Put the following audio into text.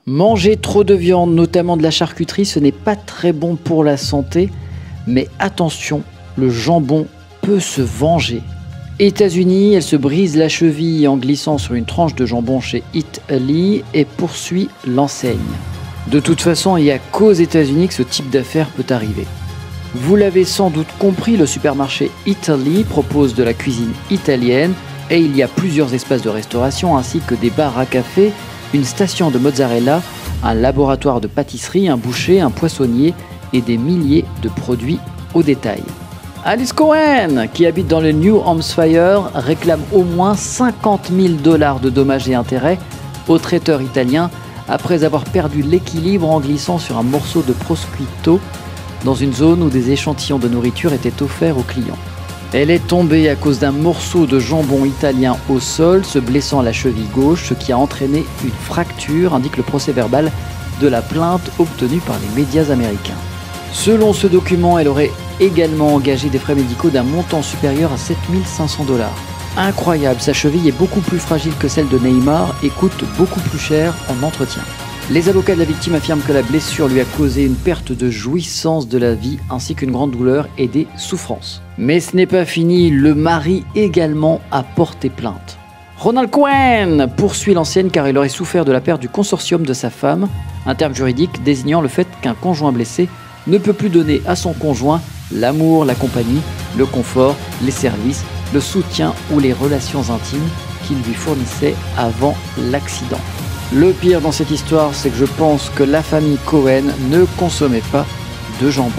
Manger trop de viande, notamment de la charcuterie, ce n'est pas très bon pour la santé, mais attention, le jambon peut se venger. États-Unis, elle se brise la cheville en glissant sur une tranche de jambon chez Eataly et poursuit l'enseigne. De toute façon, il n'y a qu'aux États-Unis que ce type d'affaire peut arriver. Vous l'avez sans doute compris, le supermarché Eataly propose de la cuisine italienne et il y a plusieurs espaces de restauration ainsi que des bars à café, une station de mozzarella, un laboratoire de pâtisserie, un boucher, un poissonnier et des milliers de produits au détail. Alice Cohen, qui habite dans le New Hampshire, réclame au moins 50 000 $ de dommages et intérêts au traiteur italien après avoir perdu l'équilibre en glissant sur un morceau de prosciutto dans une zone où des échantillons de nourriture étaient offerts aux clients. Elle est tombée à cause d'un morceau de jambon italien au sol, se blessant la cheville gauche, ce qui a entraîné une fracture, indique le procès-verbal de la plainte obtenue par les médias américains. Selon ce document, elle aurait également engagé des frais médicaux d'un montant supérieur à 7 500 $. Incroyable, sa cheville est beaucoup plus fragile que celle de Neymar et coûte beaucoup plus cher en entretien. Les avocats de la victime affirment que la blessure lui a causé une perte de jouissance de la vie ainsi qu'une grande douleur et des souffrances. Mais ce n'est pas fini, le mari également a porté plainte. Ronald Cohen poursuit l'ancienne car il aurait souffert de la perte du consortium de sa femme, un terme juridique désignant le fait qu'un conjoint blessé ne peut plus donner à son conjoint l'amour, la compagnie, le confort, les services, le soutien ou les relations intimes qu'il lui fournissait avant l'accident. Le pire dans cette histoire, c'est que je pense que la famille Cohen ne consommait pas de jambon.